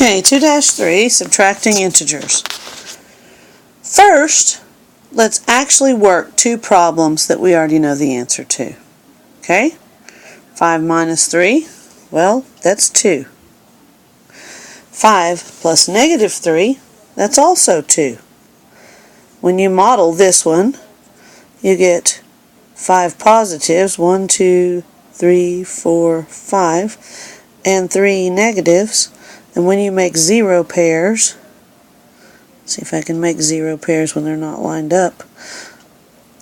Okay, 2-3, subtracting integers. First, let's actually work two problems that we already know the answer to. Okay? 5 minus 3, well, that's 2. 5 plus negative 3, that's also 2. When you model this one, you get 5 positives, 1, 2, 3, 4, 5, and 3 negatives. And when you make 0 pairs, see if I can make 0 pairs when they're not lined up,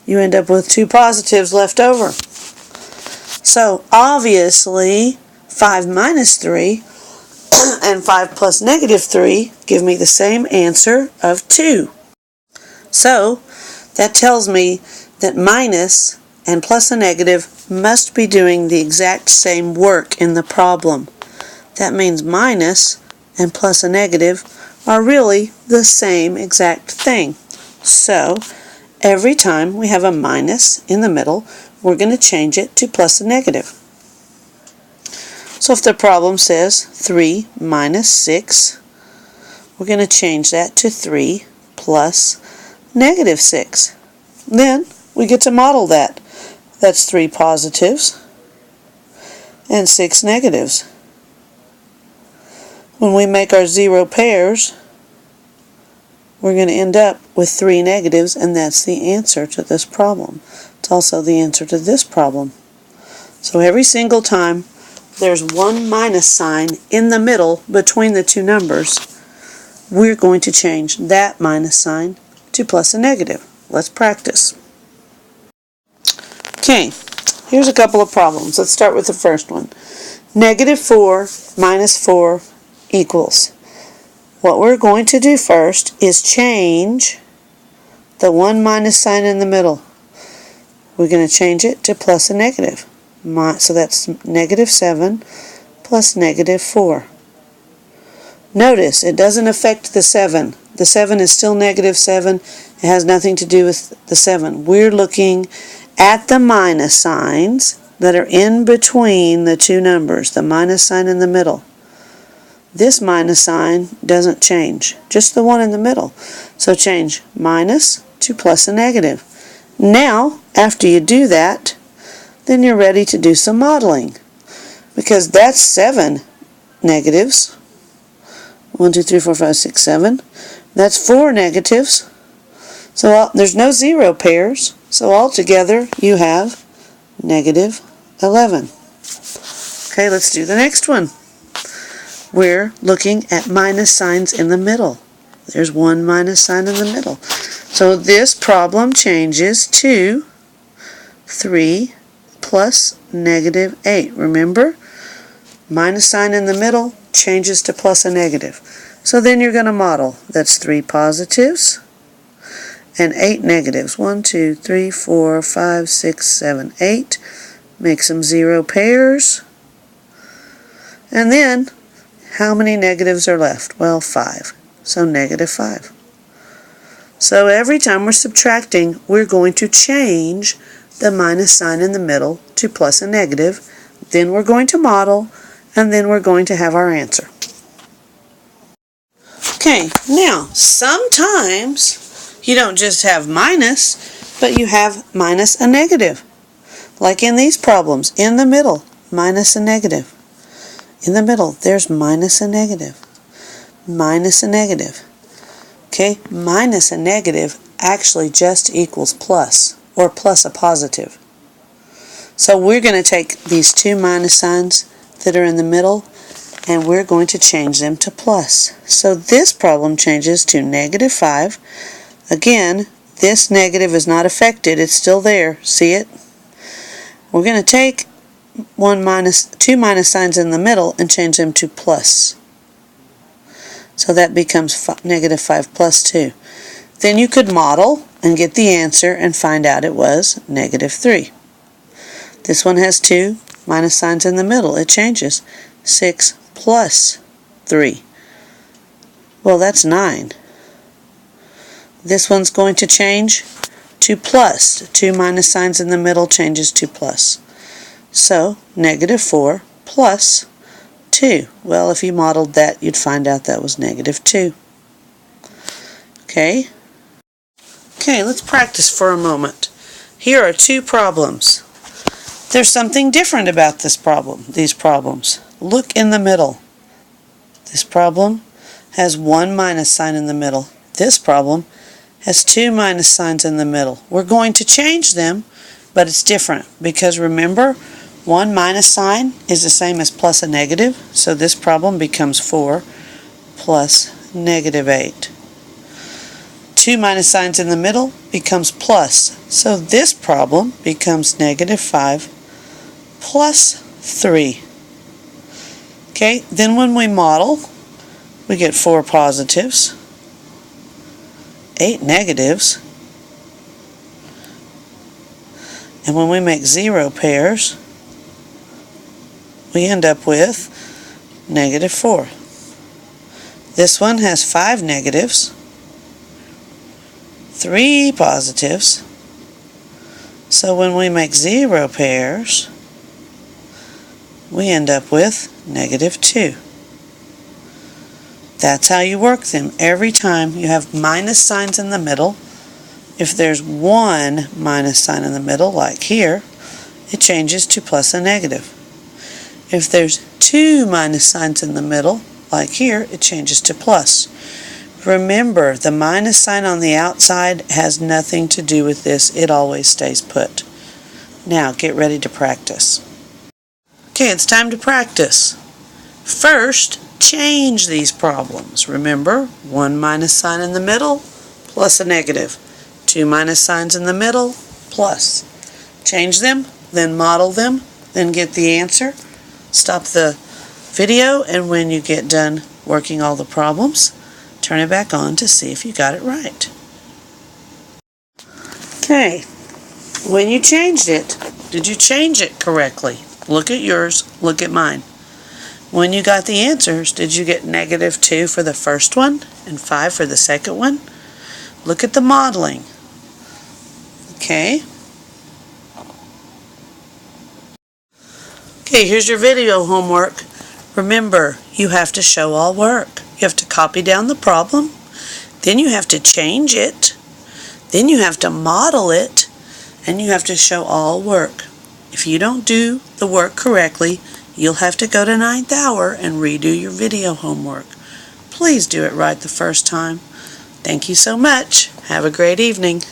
you end up with 2 positives left over. So obviously 5 minus 3 and 5 plus negative 3 give me the same answer of 2. So that tells me that minus and plus a negative must be doing the exact same work in the problem. That means minus and plus a negative are really the same exact thing. So every time we have a minus in the middle, we're going to change it to plus a negative. So if the problem says 3 minus 6, we're going to change that to 3 plus negative 6. Then we get to model that. That's 3 positives and 6 negatives. When we make our 0 pairs, we're going to end up with 3 negatives, and that's the answer to this problem. It's also the answer to this problem. So every single time there's one minus sign in the middle between the two numbers, we're going to change that minus sign to plus a negative. Let's practice. Okay, here's a couple of problems. Let's start with the first one. Negative 4 minus 4 equals. What we're going to do first is change the one minus sign in the middle. We're going to change it to plus a negative. So that's negative 7 plus negative 4. Notice it doesn't affect the 7. The 7 is still negative 7. It has nothing to do with the 7. We're looking at the minus signs that are in between the two numbers, the minus sign in the middle. This minus sign doesn't change, just the one in the middle. So change minus to plus a negative. Now, after you do that, then you're ready to do some modeling, because that's 7 negatives. 1, 2, 3, 4, 5, 6, 7. That's 4 negatives. So there's no 0 pairs. So altogether you have negative 11. Okay, let's do the next one. We're looking at minus signs in the middle. There's one minus sign in the middle. So this problem changes to 3 plus negative 8. Remember, minus sign in the middle changes to plus a negative. So then you're going to model. That's 3 positives and 8 negatives. 1, 2, 3, 4, 5, 6, 7, 8. Make some 0 pairs. And then how many negatives are left? Well, 5. So negative 5. So every time we're subtracting, we're going to change the minus sign in the middle to plus a negative. Then we're going to model, and then we're going to have our answer. Okay, now sometimes you don't just have minus, but you have minus a negative. Like in these problems, in the middle, minus a negative. In the middle, there's minus a negative. Minus a negative. Okay, minus a negative actually just equals plus, or plus a positive. So we're going to take these two minus signs that are in the middle, and we're going to change them to plus. So this problem changes to negative 5. Again, this negative is not affected. It's still there. See it? We're going to take two minus signs in the middle and change them to plus. So that becomes negative 5 plus 2. Then you could model and get the answer and find out it was negative 3. This one has 2 minus signs in the middle. It changes. 6 plus 3. Well, that's 9. This one's going to change to plus. 2 minus signs in the middle changes to plus. So negative 4 plus 2. Well, if you modeled that, you'd find out that was negative 2. Okay? Okay, let's practice for a moment. Here are two problems. There's something different about these problems. Look in the middle. This problem has one minus sign in the middle. This problem has two minus signs in the middle. We're going to change them, but it's different because remember, one minus sign is the same as plus a negative, so this problem becomes 4 plus negative 8. Two minus signs in the middle becomes plus, so this problem becomes negative 5 plus 3. Okay, then when we model, we get 4 positives, 8 negatives, and when we make 0 pairs, we end up with negative 4. This one has 5 negatives, 3 positives, so when we make 0 pairs, we end up with negative 2. That's how you work them. Every time you have minus signs in the middle, if there's one minus sign in the middle, like here, it changes to plus a negative. If there's two minus signs in the middle, like here, it changes to plus. Remember, the minus sign on the outside has nothing to do with this. It always stays put. Now, get ready to practice. Okay, it's time to practice. First, change these problems. Remember, one minus sign in the middle, plus a negative. Two minus signs in the middle, plus. Change them, then model them, then get the answer. Stop the video, and when you get done working all the problems, turn it back on to see if you got it right. Okay, when you changed it, did you change it correctly? Look at yours, look at mine. When you got the answers, did you get negative 2 for the first one and 5 for the second one? Look at the modeling. Okay. Okay, here's your video homework. Remember, you have to show all work. You have to copy down the problem, then you have to change it, then you have to model it, and you have to show all work. If you don't do the work correctly, you'll have to go to 9th hour and redo your video homework. Please do it right the first time. Thank you so much. Have a great evening.